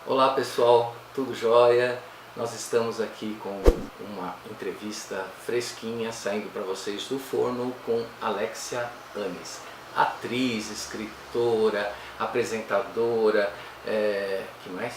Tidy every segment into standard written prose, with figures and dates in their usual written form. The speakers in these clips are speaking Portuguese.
Olá pessoal, tudo jóia? Nós estamos aqui com uma entrevista fresquinha saindo para vocês do forno com Alexia Anis, atriz, escritora, apresentadora, que mais?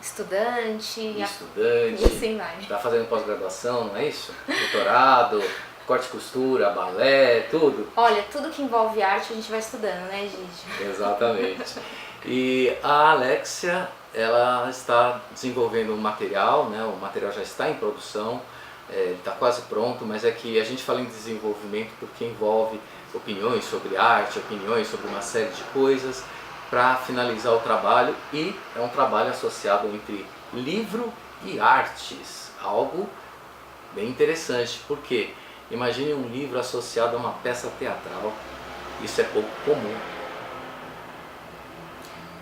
Estudante, e Estudante, assim vai. está fazendo pós-graduação, não é isso? Doutorado, corte e costura, balé, tudo? Olha, tudo que envolve arte a gente vai estudando, né, Gigi? Exatamente. E a Alexia, ela está desenvolvendo um material, né? O material já está em produção, está quase pronto, mas é que a gente fala em desenvolvimento porque envolve opiniões sobre arte, opiniões sobre uma série de coisas para finalizar o trabalho, e é um trabalho associado entre livro e artes, algo bem interessante, porque imagine um livro associado a uma peça teatral, isso é pouco comum.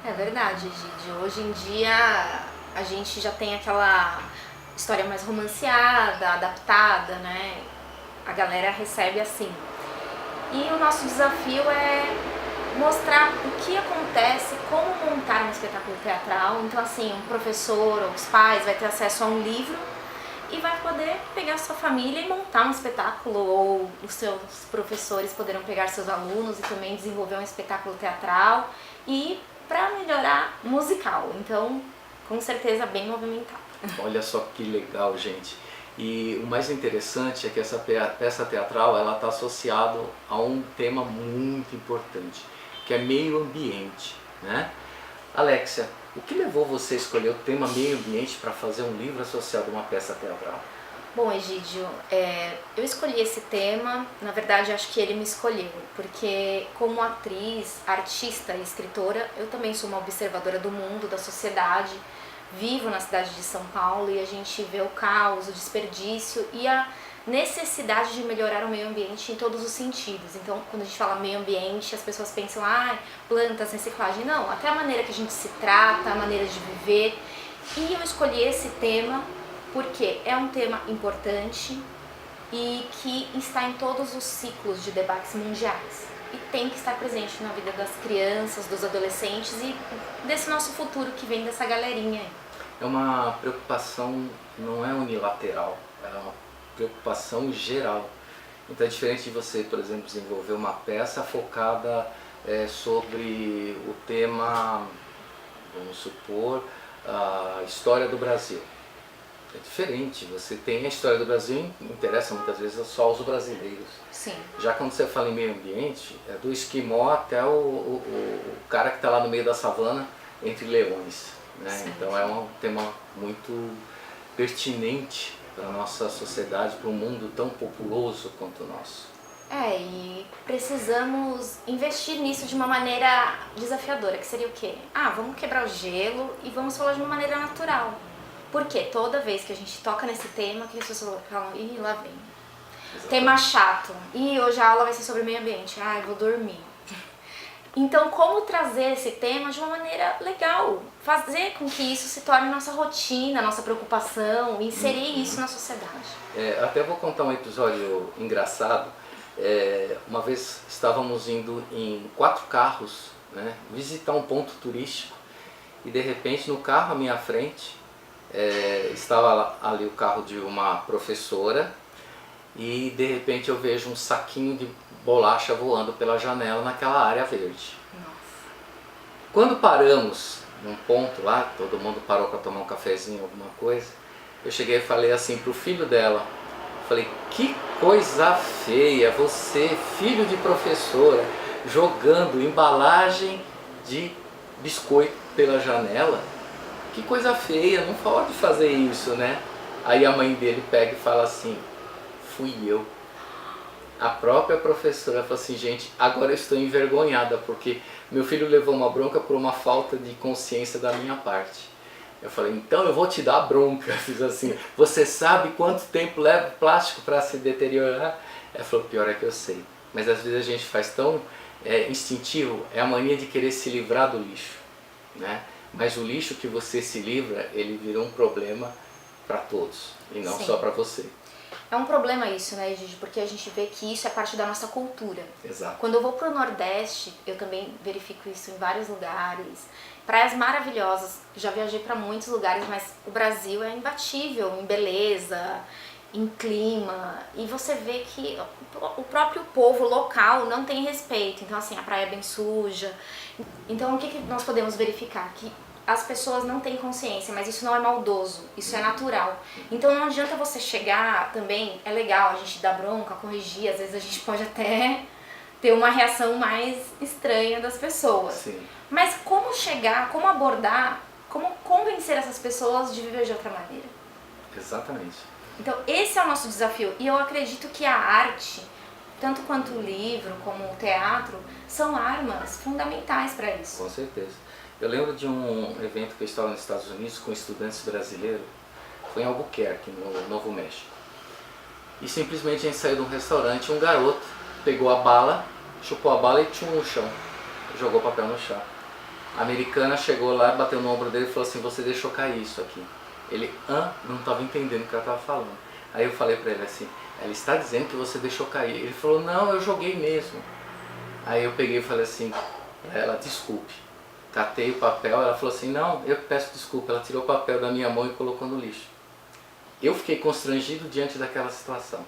É verdade, Gigi. Hoje em dia a gente já tem aquela história mais romanceada, adaptada, né? A galera recebe assim. E o nosso desafio é mostrar o que acontece, como montar um espetáculo teatral. Então, assim, um professor ou os pais vai ter acesso a um livro e vai poder pegar a sua família e montar um espetáculo, ou os seus professores poderão pegar seus alunos e também desenvolver um espetáculo teatral e para melhorar musical. Então, com certeza bem movimentado. Olha só que legal, gente. E o mais interessante é que essa peça teatral ela está associada a um tema muito importante, que é meio ambiente, né? Alexia, o que levou você a escolher o tema meio ambiente para fazer um livro associado a uma peça teatral? Bom, Egídio, eu escolhi esse tema, na verdade acho que ele me escolheu, porque como atriz, artista e escritora, eu também sou uma observadora do mundo, da sociedade, vivo na cidade de São Paulo e a gente vê o caos, o desperdício e a necessidade de melhorar o meio ambiente em todos os sentidos. Então, quando a gente fala meio ambiente, as pessoas pensam, plantas, reciclagem. Não, até a maneira que a gente se trata, a maneira de viver. E eu escolhi esse tema porque é um tema importante e que está em todos os ciclos de debates mundiais. E tem que estar presente na vida das crianças, dos adolescentes e desse nosso futuro que vem dessa galerinha aí. É uma preocupação, não é unilateral, é uma preocupação geral. Então é diferente de você, por exemplo, desenvolver uma peça focada sobre o tema, vamos supor, a história do Brasil. É diferente, você tem a história do Brasil, interessa muitas vezes só aos brasileiros. Sim. Já quando você fala em meio ambiente, é do esquimó até o cara que está lá no meio da savana entre leões, né? Sim. Então é um tema muito pertinente para a nossa sociedade, para um mundo tão populoso quanto o nosso. E precisamos investir nisso de uma maneira desafiadora, que seria o quê? Vamos quebrar o gelo e vamos falar de uma maneira natural. Porque toda vez que a gente toca nesse tema, que as pessoas falam, lá vem. Exatamente. Tema chato. Hoje a aula vai ser sobre meio ambiente. Eu vou dormir. Então, como trazer esse tema de uma maneira legal? Fazer com que isso se torne nossa rotina, nossa preocupação, inserir isso na sociedade. Até vou contar um episódio engraçado. Uma vez estávamos indo em 4 carros, né, visitar um ponto turístico, e de repente no carro à minha frente estava ali o carro de uma professora, e de repente eu vejo um saquinho de bolacha voando pela janela naquela área verde. Nossa. Quando paramos num ponto lá, todo mundo parou para tomar um cafezinho, alguma coisa, eu cheguei e falei assim pro filho dela, falei, que coisa feia, você, filho de professora, jogando embalagem de biscoito pela janela. Que coisa feia, não pode fazer isso, né? Aí a mãe dele pega e fala assim, fui eu. A própria professora falou assim, gente, agora eu estou envergonhada, porque meu filho levou uma bronca por uma falta de consciência da minha parte. Eu falei, então eu vou te dar bronca. Fiz assim, você sabe quanto tempo leva o plástico para se deteriorar? Ela falou, pior é que eu sei. Mas às vezes a gente faz tão instintivo, é a mania de querer se livrar do lixo, né? Mas o lixo que você se livra, ele vira um problema para todos, e não Sim. só para você. É um problema isso, né, Gigi? Porque a gente vê que isso é parte da nossa cultura. Exato. Quando eu vou pro Nordeste, eu também verifico isso em vários lugares. Praias maravilhosas, já viajei para muitos lugares, mas o Brasil é imbatível em beleza, em clima. E você vê que o próprio povo local não tem respeito. Então, assim, a praia é bem suja. Então, o que nós podemos verificar? Que as pessoas não têm consciência, mas isso não é maldoso, isso é natural. Então não adianta você chegar também, é legal a gente dar bronca, corrigir, às vezes a gente pode até ter uma reação mais estranha das pessoas. Sim. Mas como chegar, como abordar, como convencer essas pessoas de viver de outra maneira? Exatamente. Então esse é o nosso desafio, e eu acredito que a arte, tanto quanto o livro como o teatro, são armas fundamentais para isso. Com certeza. Eu lembro de um evento que eu estava nos Estados Unidos com estudantes brasileiros, foi em Albuquerque, no Novo México. E simplesmente a gente saiu de um restaurante, um garoto pegou a bala, chupou a bala e tchum no chão, jogou o papel no chão. A americana chegou lá, bateu no ombro dele e falou assim, você deixou cair isso aqui. Ele, não estava entendendo o que ela estava falando. Aí eu falei para ele assim, ela está dizendo que você deixou cair. Ele falou, não, eu joguei mesmo. Aí eu peguei e falei assim, ela, desculpe. Catei o papel, ela falou assim, não, eu peço desculpa. Ela tirou o papel da minha mão e colocou no lixo. Eu fiquei constrangido diante daquela situação.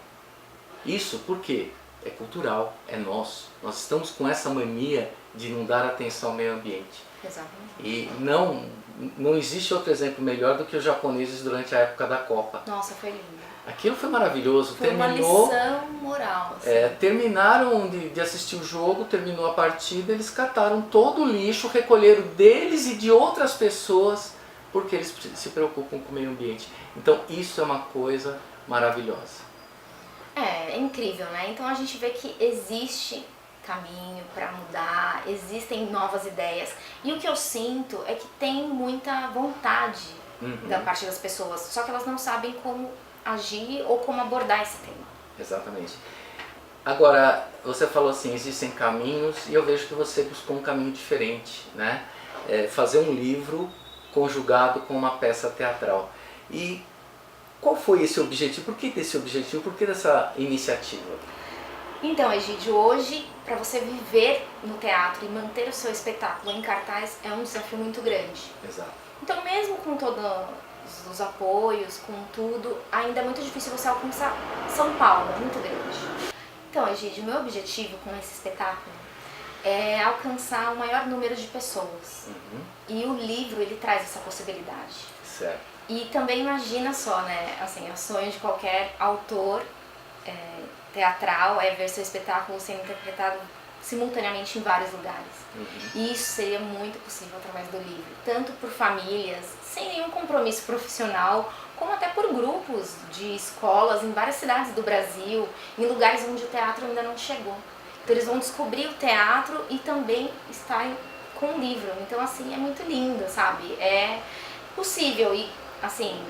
Isso porque é cultural, é nosso. Nós estamos com essa mania de não dar atenção ao meio ambiente. Exatamente. E não existe outro exemplo melhor do que os japoneses durante a época da Copa. Nossa, foi lindo. Aquilo foi maravilhoso. Foi uma lição moral. Assim. Terminaram de assistir o jogo, terminou a partida, eles cataram todo o lixo, recolheram deles e de outras pessoas, porque eles se preocupam com o meio ambiente. Então isso é uma coisa maravilhosa. É incrível, né? Então a gente vê que existe caminho para mudar, existem novas ideias. E o que eu sinto é que tem muita vontade da parte das pessoas, só que elas não sabem como agir ou como abordar esse tema. Exatamente. Agora, você falou assim, existem caminhos e eu vejo que você buscou um caminho diferente, né? Fazer um livro conjugado com uma peça teatral. E qual foi esse objetivo? Por que desse objetivo? Por que dessa iniciativa? Então, Egídio, hoje, para você viver no teatro e manter o seu espetáculo em cartaz é um desafio muito grande. Exato. Então, mesmo com todos os apoios, com tudo, ainda é muito difícil você alcançar São Paulo, é muito grande. Então, Egídio, meu objetivo com esse espetáculo é alcançar o maior número de pessoas. E o livro, ele traz essa possibilidade. Certo. E também imagina só, né, assim, é o sonho de qualquer autor teatral é ver seu espetáculo sendo interpretado simultaneamente em vários lugares. E isso seria muito possível através do livro, tanto por famílias, sem nenhum compromisso profissional, como até por grupos de escolas em várias cidades do Brasil, em lugares onde o teatro ainda não chegou. Então eles vão descobrir o teatro e também estar com o livro. Então assim, é muito lindo, sabe? É possível e assim,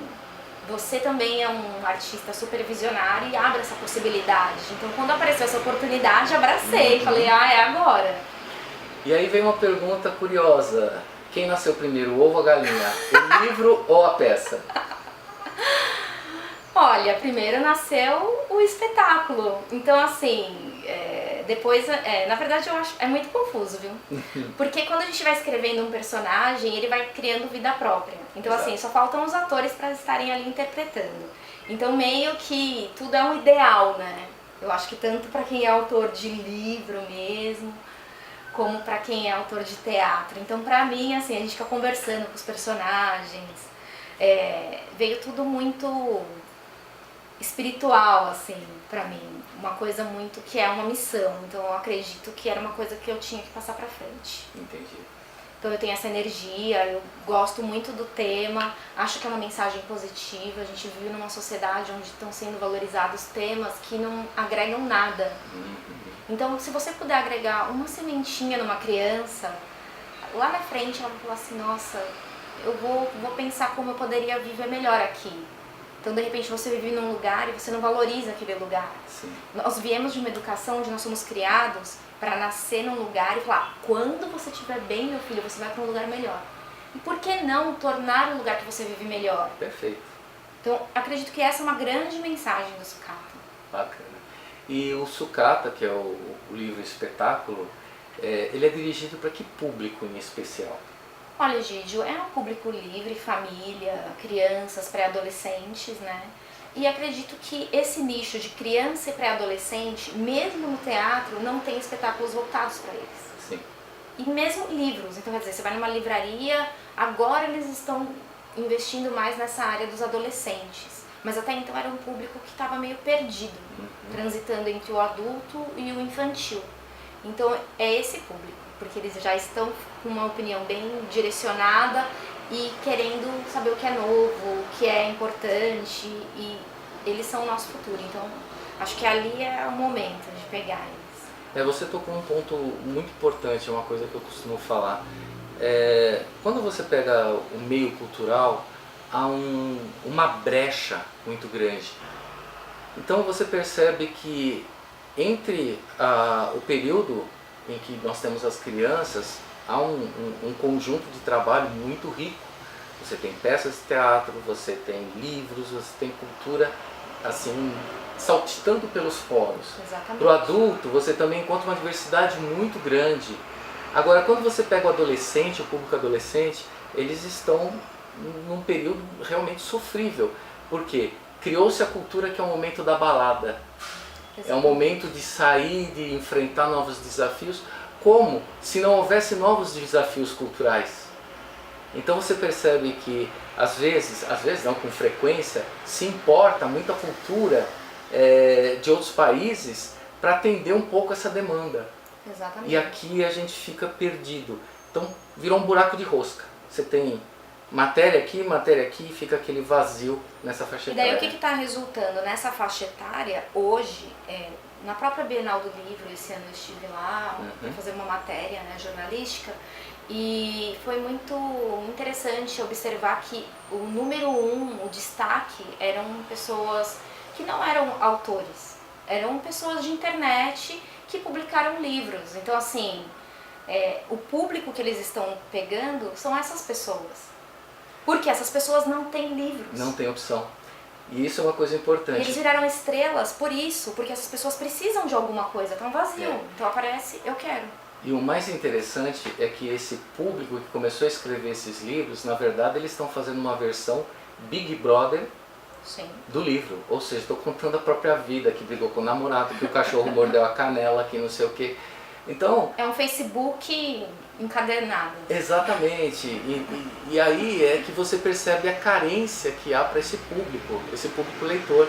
você também é um artista super visionário e abre essa possibilidade. Então quando apareceu essa oportunidade, abracei, falei, é agora. E aí vem uma pergunta curiosa. Quem nasceu primeiro, o ovo ou a galinha? O livro ou a peça? Olha, primeiro nasceu o espetáculo. Então assim, depois, na verdade eu acho, é muito confuso, viu? Porque quando a gente vai escrevendo um personagem, ele vai criando vida própria. Então Exato. assim, só faltam os atores para estarem ali interpretando. Então meio que tudo é um ideal, né? Eu acho que tanto para quem é autor de livro mesmo, como para quem é autor de teatro. Então pra mim, assim, a gente fica conversando com os personagens, veio tudo muito espiritual, assim, pra mim. Uma coisa muito que é uma missão. Então eu acredito que era uma coisa que eu tinha que passar pra frente. Entendi. Então eu tenho essa energia, eu gosto muito do tema, acho que é uma mensagem positiva. A gente vive numa sociedade onde estão sendo valorizados temas que não agregam nada. Então se você puder agregar uma sementinha numa criança, lá na frente ela vai falar assim, nossa, eu vou pensar como eu poderia viver melhor aqui. Então, de repente, você vive num lugar e você não valoriza aquele lugar. Sim. Nós viemos de uma educação onde nós somos criados para nascer num lugar e falar, quando você estiver bem, meu filho, você vai para um lugar melhor. E por que não tornar o lugar que você vive melhor? Perfeito. Então, acredito que essa é uma grande mensagem do sucata. Bacana. E o sucata, que é o livro espetáculo, ele é dirigido para que público em especial? Olha, Egídio, é um público livre, família, crianças, pré-adolescentes, né? E acredito que esse nicho de criança e pré-adolescente, mesmo no teatro, não tem espetáculos voltados para eles. Sim. E mesmo livros. Então, quer dizer, você vai numa livraria, agora eles estão investindo mais nessa área dos adolescentes. Mas até então era um público que estava meio perdido, transitando entre o adulto e o infantil. Então, é esse público, porque eles já estão com uma opinião bem direcionada e querendo saber o que é novo, o que é importante, e eles são o nosso futuro. Então, acho que ali é o momento de pegar eles. Você tocou um ponto muito importante, é uma coisa que eu costumo falar. Quando você pega o meio cultural, há uma brecha muito grande. Então você percebe que entre o período em que nós temos as crianças, há um conjunto de trabalho muito rico. Você tem peças de teatro, você tem livros, você tem cultura assim saltitando pelos poros. Para o adulto, você também encontra uma diversidade muito grande. Agora, quando você pega o adolescente, o público adolescente, eles estão num período realmente sofrível. Por quê? Criou-se a cultura que é o momento da balada. É um momento de sair, de enfrentar novos desafios, como se não houvesse novos desafios culturais. Então você percebe que, às vezes não, com frequência, se importa muita cultura de outros países para atender um pouco essa demanda. Exatamente. E aqui a gente fica perdido. Então virou um buraco de rosca. Você tem matéria aqui, fica aquele vazio nessa faixa etária. E daí o que está resultando nessa faixa etária hoje, na própria Bienal do Livro, esse ano eu estive lá para fazer uma matéria, né, jornalística, e foi muito interessante observar que o número 1, o destaque, eram pessoas que não eram autores, eram pessoas de internet que publicaram livros. Então assim, o público que eles estão pegando são essas pessoas. Porque essas pessoas não têm livros. Não tem opção. E isso é uma coisa importante. Eles viraram estrelas por isso, porque essas pessoas precisam de alguma coisa, estão vazio. Então aparece, eu quero. E o mais interessante é que esse público que começou a escrever esses livros, na verdade eles estão fazendo uma versão Big Brother do livro. Ou seja, estou contando a própria vida, que brigou com o namorado, que o cachorro mordeu a canela, que não sei o quê. Então, é um Facebook encadernado. Exatamente. E aí é que você percebe a carência que há para esse público leitor.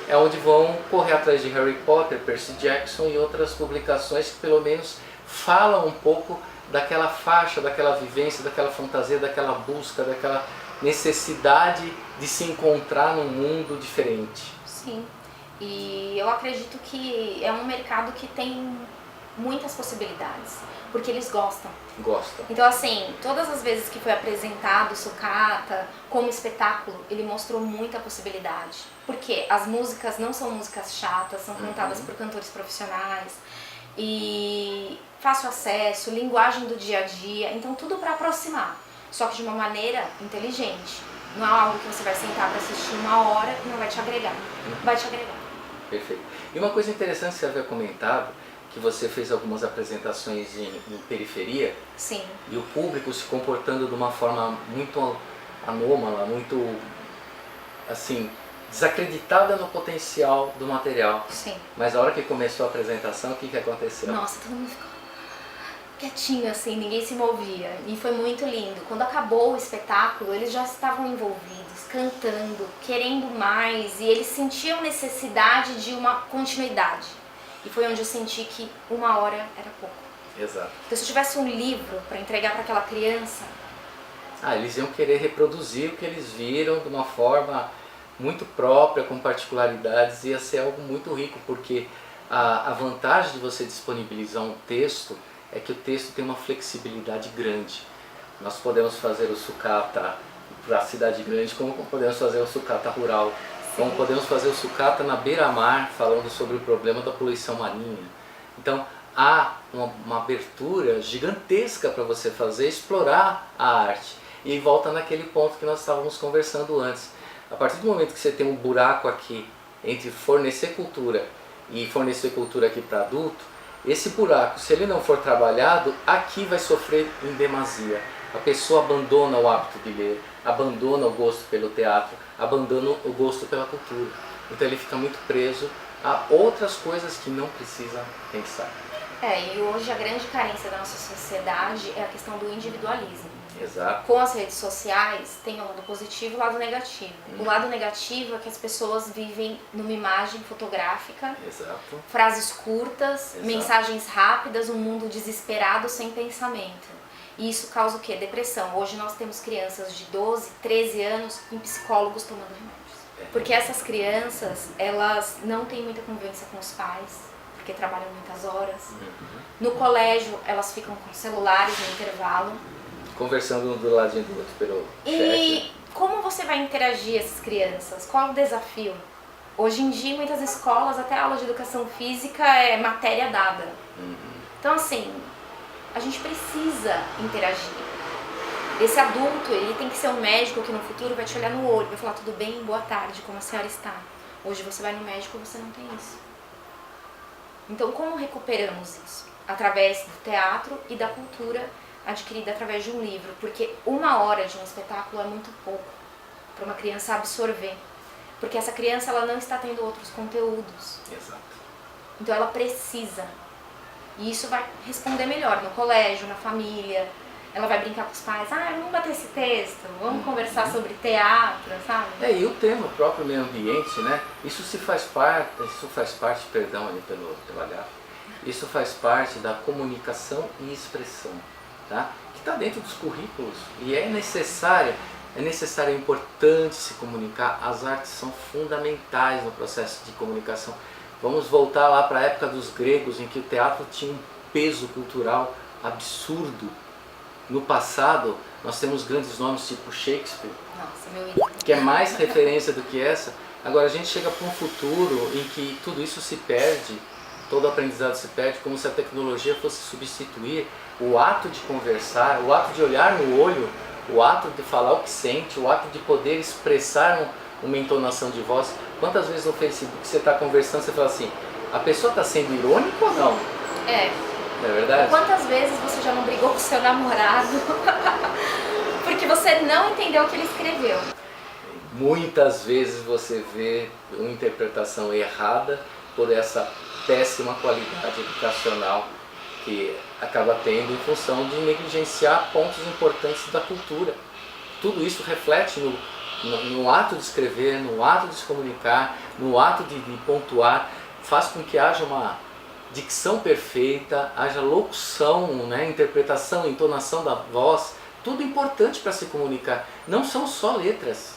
É onde vão correr atrás de Harry Potter, Percy Jackson e outras publicações que pelo menos falam um pouco daquela faixa, daquela vivência, daquela fantasia, daquela busca, daquela necessidade de se encontrar num mundo diferente. Sim. E eu acredito que é um mercado que tem muitas possibilidades, porque eles gostam. Então assim, todas as vezes que foi apresentado o sucata como espetáculo, ele mostrou muita possibilidade. Porque as músicas não são músicas chatas, são cantadas por cantores profissionais, e fácil acesso, linguagem do dia a dia, então tudo para aproximar, só que de uma maneira inteligente. Não é algo que você vai sentar para assistir 1 hora e não vai te agregar. Vai te agregar. Perfeito. E uma coisa interessante que você havia comentado, que você fez algumas apresentações em periferia. Sim. E o público se comportando de uma forma muito anômala, muito assim, desacreditada no potencial do material. Sim. Mas a hora que começou a apresentação, o que aconteceu? Nossa, todo mundo ficou quietinho assim, ninguém se movia. E foi muito lindo. Quando acabou o espetáculo, eles já estavam envolvidos, cantando, querendo mais, e eles sentiam necessidade de uma continuidade. E foi onde eu senti que 1 hora era pouco. Exato. Então se eu tivesse um livro para entregar para aquela criança... eles iam querer reproduzir o que eles viram de uma forma muito própria, com particularidades, ia ser algo muito rico, porque a vantagem de você disponibilizar um texto é que o texto tem uma flexibilidade grande. Nós podemos fazer o sucata para a cidade grande, como podemos fazer o sucata rural. Como podemos fazer o sucata na beira-mar, falando sobre o problema da poluição marinha. Então, há uma abertura gigantesca para você fazer, explorar a arte. E volta naquele ponto que nós estávamos conversando antes. A partir do momento que você tem um buraco aqui entre fornecer cultura e fornecer cultura aqui para adulto, esse buraco, se ele não for trabalhado, aqui vai sofrer em demasia. A pessoa abandona o hábito de ler, abandona o gosto pelo teatro, abandona o gosto pela cultura. Então ele fica muito preso a outras coisas que não precisa pensar. E hoje a grande carência da nossa sociedade é a questão do individualismo. Exato. Com as redes sociais tem o lado positivo e o lado negativo. O lado negativo é que as pessoas vivem numa imagem fotográfica, Exato. frases curtas, Exato. Mensagens rápidas, um mundo desesperado sem pensamento. E isso causa o quê? Depressão. Hoje nós temos crianças de 12, 13 anos com psicólogos tomando remédios. Porque essas crianças, elas não têm muita convivência com os pais, porque trabalham muitas horas. No colégio, elas ficam com celulares no intervalo. Conversando um do ladinho do outro pelo chat. E como você vai interagir essas crianças? Qual o desafio? Hoje em dia, em muitas escolas, até a aula de educação física é matéria dada. Então, assim, a gente precisa interagir. Esse adulto, ele tem que ser um médico que no futuro vai te olhar no olho, vai falar, tudo bem, boa tarde, como a senhora está? Hoje você vai no médico e você não tem isso. Então, como recuperamos isso? Através do teatro e da cultura adquirida através de um livro, porque 1 hora de um espetáculo é muito pouco para uma criança absorver, porque essa criança ela não está tendo outros conteúdos. Exato. Então ela precisa, e isso vai responder melhor no colégio, na família. Ela vai brincar com os pais, vamos bater esse texto, vamos conversar sobre teatro, sabe? E o tema, o próprio meio ambiente, né? Isso faz parte, perdão ali pela gafe, isso faz parte da comunicação e expressão. Tá? Que está dentro dos currículos e é necessário, é importante se comunicar. As artes são fundamentais no processo de comunicação. Vamos voltar lá para a época dos gregos, em que o teatro tinha um peso cultural absurdo. No passado, nós temos grandes nomes tipo Shakespeare, Nossa, meu ídolo. que é mais referência do que essa. Agora a gente chega para um futuro em que tudo isso se perde, todo o aprendizado se perde, como se a tecnologia fosse substituir o ato de conversar, o ato de olhar no olho, o ato de falar o que sente, o ato de poder expressar uma entonação de voz. Quantas vezes no Facebook você está conversando, você fala assim, a pessoa está sendo irônica ou não? Não é verdade? Quantas vezes você já não brigou com seu namorado porque você não entendeu o que ele escreveu? Muitas vezes você vê uma interpretação errada por essa péssima qualidade educacional que acaba tendo em função de negligenciar pontos importantes da cultura. Tudo isso reflete no ato de escrever, no ato de se comunicar, no ato de pontuar, faz com que haja uma dicção perfeita, haja locução, né, interpretação, entonação da voz, tudo importante para se comunicar. Não são só letras,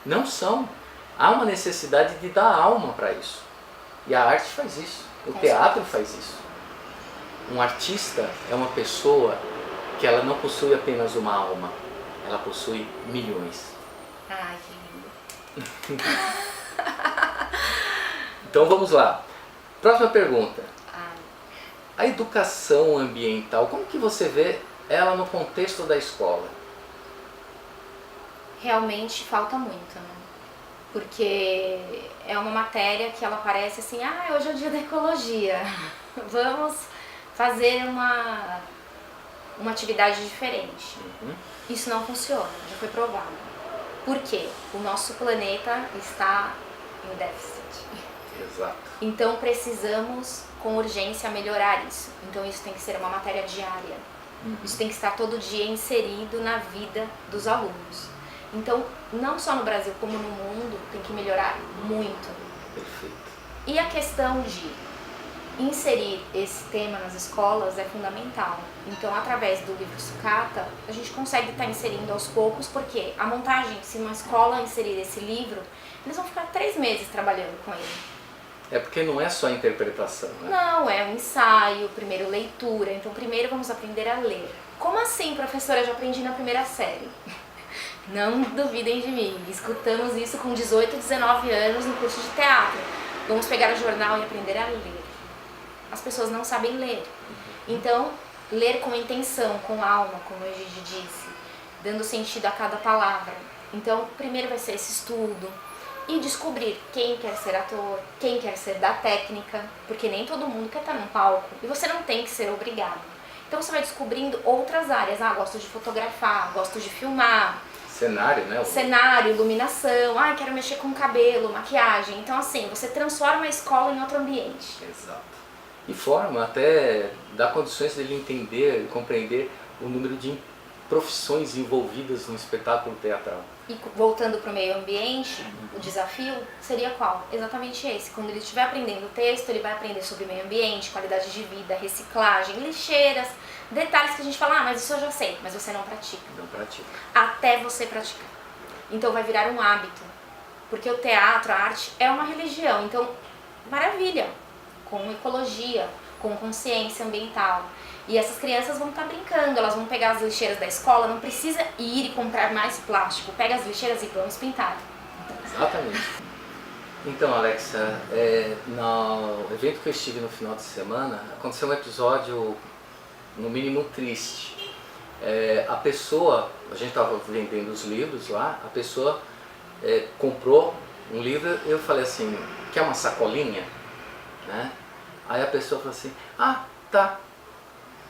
não são. Há uma necessidade de dar alma para isso. E a arte faz isso, o teatro faz isso. Um artista é uma pessoa que ela não possui apenas uma alma, ela possui milhões. Ai, que lindo. Então vamos lá. Próxima pergunta. A educação ambiental, como que você vê ela no contexto da escola? Realmente falta muito, né? Porque é uma matéria que ela parece assim, hoje é o dia da ecologia, vamos fazer uma atividade diferente. Isso não funciona, já foi provado. Por quê? O nosso planeta está em déficit. Exato. Então precisamos com urgência melhorar isso. Então isso tem que ser uma matéria diária. Isso tem que estar todo dia inserido na vida dos alunos. Então, não só no Brasil como no mundo, tem que melhorar muito. Perfeito. E a questão de inserir esse tema nas escolas é fundamental. Então, através do livro Sucata, a gente consegue estar inserindo aos poucos, porque a montagem, se uma escola inserir esse livro, eles vão ficar 3 meses trabalhando com ele. É porque não é só a interpretação, né? Não, é um ensaio, primeiro leitura. Então, primeiro vamos aprender a ler. Como assim, professora? Eu já aprendi na primeira série. Não duvidem de mim, escutamos isso com 18, 19 anos no curso de teatro. Vamos pegar o jornal e aprender a ler. As pessoas não sabem ler. Então, ler com intenção, com alma, como o Egídio disse, dando sentido a cada palavra. Então, primeiro vai ser esse estudo e descobrir quem quer ser ator, quem quer ser da técnica, porque nem todo mundo quer estar num palco e você não tem que ser obrigado. Então você vai descobrindo outras áreas. Ah, gosto de fotografar, gosto de filmar. Cenário, né? Cenário, iluminação, ah, quero mexer com cabelo, maquiagem. Então assim, você transforma a escola em outro ambiente. Exato. E forma até, dá condições dele entender e compreender o número de profissões envolvidas no espetáculo teatral. E voltando para o meio ambiente, o desafio seria qual? Exatamente esse. Quando ele estiver aprendendo o texto, ele vai aprender sobre meio ambiente, qualidade de vida, reciclagem, lixeiras, detalhes que a gente fala, ah, mas isso eu já sei, mas você não pratica. Não pratica. Até você praticar. Então vai virar um hábito. Porque o teatro, a arte, é uma religião. Então, maravilha. Com ecologia, com consciência ambiental. E essas crianças vão estar brincando, elas vão pegar as lixeiras da escola, não precisa ir e comprar mais plástico. Pega as lixeiras e vamos pintar. Exatamente. Então, Alexa, no evento que eu estive no final de semana, aconteceu um episódio, no mínimo, triste. A pessoa, a gente estava vendendo os livros lá, a pessoa comprou um livro e eu falei assim, quer uma sacolinha? Né? Aí a pessoa falou assim, ah, tá,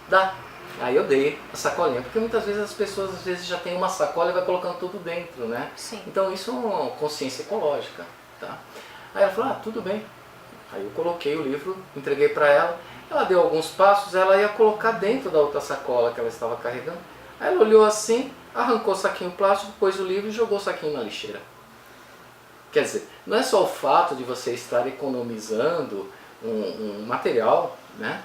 dá. Aí eu dei a sacolinha, porque muitas vezes as pessoas já têm uma sacola e vai colocando tudo dentro, né? Sim. Então isso é uma consciência ecológica, tá? Aí ela falou, ah, tudo bem. Aí eu coloquei o livro, entreguei para ela, ela deu alguns passos, ela ia colocar dentro da outra sacola que ela estava carregando. Aí ela olhou assim, arrancou o saquinho plástico, pôs o livro e jogou o saquinho na lixeira. Quer dizer, não é só o fato de você estar economizando um material, né?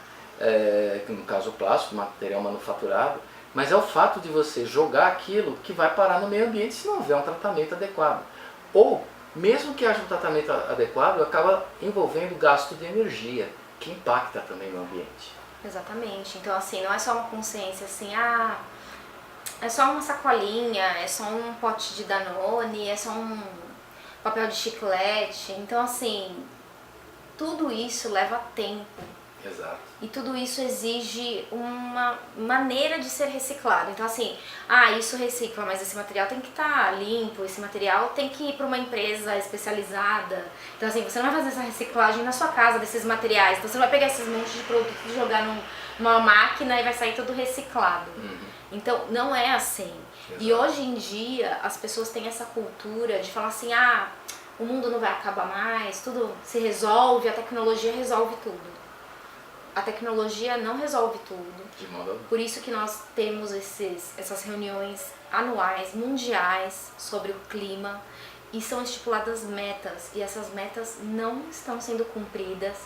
No caso o plástico, material manufaturado, mas é o fato de você jogar aquilo que vai parar no meio ambiente se não houver um tratamento adequado. Ou, mesmo que haja um tratamento adequado, acaba envolvendo gasto de energia, que impacta também no ambiente. Exatamente. Então assim, não é só uma consciência assim, ah, é só uma sacolinha, é só um pote de Danone, é só um papel de chiclete. Então assim, tudo isso leva tempo. Exato. E tudo isso exige uma maneira de ser reciclado. Então assim, ah, isso recicla, mas esse material tem que estar limpo, esse material tem que ir para uma empresa especializada. Então assim, você não vai fazer essa reciclagem na sua casa desses materiais. Então você não vai pegar esses montes de produtos e jogar numa máquina e vai sair tudo reciclado. Então não é assim. Exato. E hoje em dia as pessoas têm essa cultura de falar assim, ah, o mundo não vai acabar mais, tudo se resolve, a tecnologia resolve tudo. A tecnologia não resolve tudo. De modo algum. Por isso que nós temos essas reuniões anuais, mundiais, sobre o clima, e são estipuladas metas, e essas metas não estão sendo cumpridas.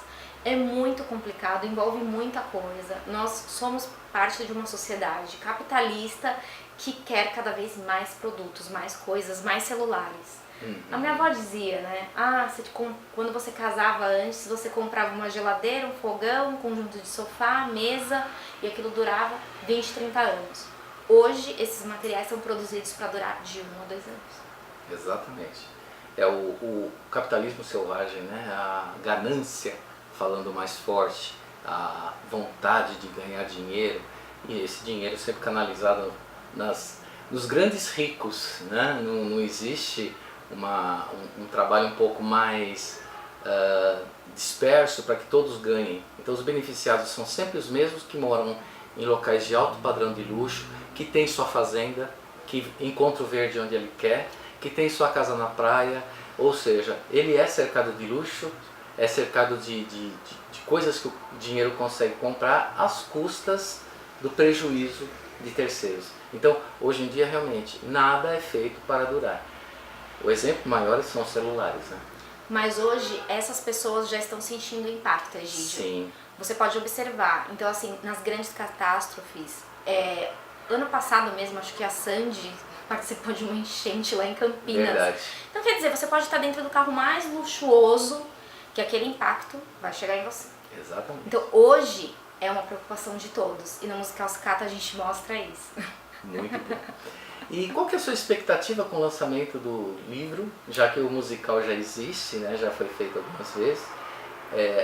É muito complicado, envolve muita coisa. Nós somos parte de uma sociedade capitalista que quer cada vez mais produtos, mais coisas, mais celulares. A minha avó dizia, né? Ah, quando você casava antes, você comprava uma geladeira, um fogão, um conjunto de sofá, mesa, e aquilo durava 20, 30 anos. Hoje, esses materiais são produzidos para durar de 1 a 2 anos. Exatamente. É o capitalismo selvagem, né? A ganância falando mais forte, a vontade de ganhar dinheiro, e esse dinheiro sempre canalizado nos grandes ricos, né? Não existe um trabalho um pouco mais disperso para que todos ganhem. Então os beneficiados são sempre os mesmos que moram em locais de alto padrão de luxo, que tem sua fazenda, que encontra o verde onde ele quer, que tem sua casa na praia, ou seja, ele é cercado de luxo, é cercado de coisas que o dinheiro consegue comprar às custas do prejuízo de terceiros. Então hoje em dia realmente nada é feito para durar. O exemplo maior são os celulares, né? Mas hoje essas pessoas já estão sentindo o impacto, Egídio. Sim. Você pode observar. Então assim, nas grandes catástrofes, ano passado mesmo, acho que a Sandy participou de uma enchente lá em Campinas. Verdade. Então quer dizer, você pode estar dentro do carro mais luxuoso, que aquele impacto vai chegar em você. Exatamente. Então hoje é uma preocupação de todos. E no Musical Sucata a gente mostra isso. Muito bom. E qual que é a sua expectativa com o lançamento do livro, já que o musical já existe, né, já foi feito algumas vezes,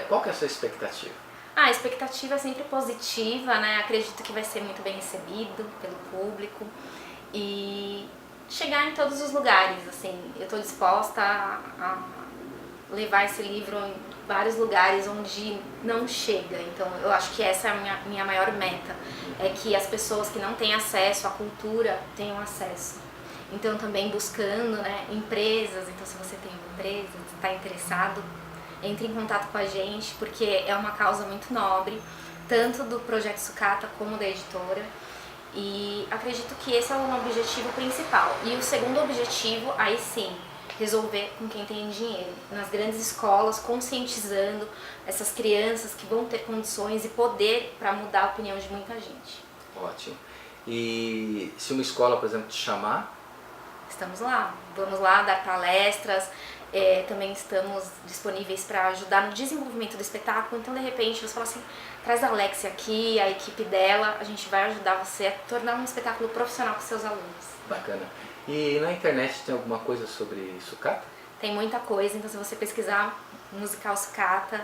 qual que é a sua expectativa? A expectativa é sempre positiva, né? Acredito que vai ser muito bem recebido pelo público e chegar em todos os lugares, assim. Eu estou disposta a levar esse livro em vários lugares onde não chega. Então eu acho que essa é a minha maior meta, é que as pessoas que não têm acesso à cultura tenham acesso. Então também buscando, né, empresas, então se você tem uma empresa, está interessado, entre em contato com a gente, porque é uma causa muito nobre, tanto do Projeto Sucata como da editora, e acredito que esse é o objetivo principal. E o segundo objetivo, aí sim, resolver com quem tem dinheiro, nas grandes escolas, conscientizando essas crianças que vão ter condições e poder para mudar a opinião de muita gente. Ótimo. E se uma escola, por exemplo, te chamar? Estamos lá, vamos lá dar palestras, também estamos disponíveis para ajudar no desenvolvimento do espetáculo. Então, de repente, você fala assim, traz a Alexia aqui, a equipe dela, a gente vai ajudar você a tornar um espetáculo profissional com seus alunos. Bacana. E na internet tem alguma coisa sobre sucata? Tem muita coisa, então se você pesquisar musical sucata,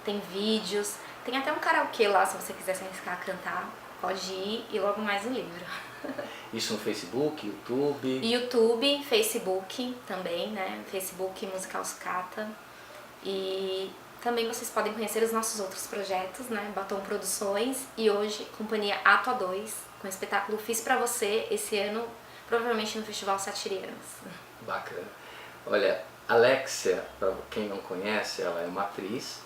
tem vídeos, tem até um karaokê lá, se você quiser se arriscar a cantar, pode ir, e logo mais o livro. Isso no Facebook, YouTube? YouTube, Facebook também, né? Facebook Musical Sucata. E também vocês podem conhecer os nossos outros projetos, né? Batom Produções e hoje Companhia Ato A2, com o espetáculo Fiz Pra Você esse ano, provavelmente no Festival Satirianos. Bacana. Olha, Alexia, para quem não conhece, ela é uma atriz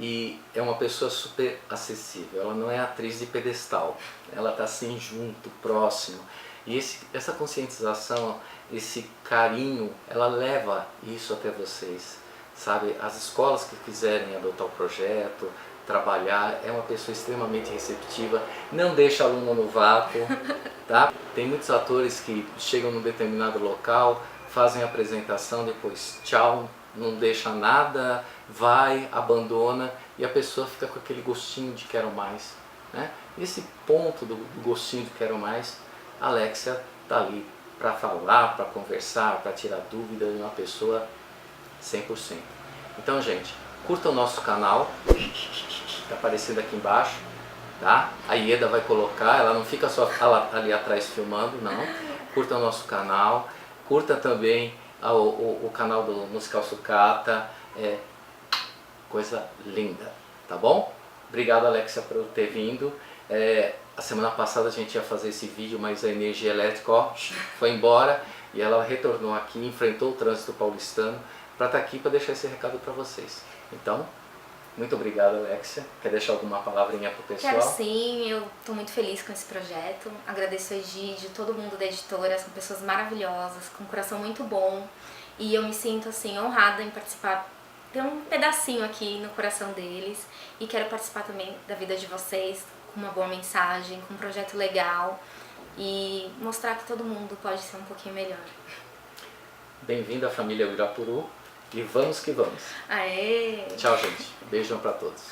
e é uma pessoa super acessível. Ela não é atriz de pedestal, ela está assim junto, próximo. E essa conscientização, esse carinho, ela leva isso até vocês, sabe? As escolas que quiserem adotar o projeto, trabalhar, é uma pessoa extremamente receptiva, não deixa aluno no vácuo, tá? Tem muitos atores que chegam num determinado local, fazem a apresentação, depois tchau, não deixa nada, vai, abandona e a pessoa fica com aquele gostinho de quero mais, né? Esse ponto do gostinho de quero mais, a Alexia tá ali para falar, para conversar, para tirar dúvidas de uma pessoa 100%. Então, gente, curta o nosso canal, tá aparecendo aqui embaixo, tá? A Ieda vai colocar, ela não fica só ali atrás filmando, não. Curta o nosso canal, curta também o canal do Musical Sucata, coisa linda, tá bom? Obrigado, Alexia, por ter vindo. A semana passada a gente ia fazer esse vídeo, mas a energia elétrica foi embora e ela retornou aqui, enfrentou o trânsito paulistano para estar aqui para deixar esse recado para vocês. Então, muito obrigado, Alexia. Quer deixar alguma palavrinha pro pessoal? Quero sim, eu estou muito feliz com esse projeto. Agradeço a Egídio, todo mundo da editora, são pessoas maravilhosas, com um coração muito bom. E eu me sinto assim honrada em participar, ter um pedacinho aqui no coração deles. E quero participar também da vida de vocês, com uma boa mensagem, com um projeto legal. E mostrar que todo mundo pode ser um pouquinho melhor. Bem-vindo à família Uirapuru e vamos que vamos. Aê! Tchau, gente. Beijão para todos.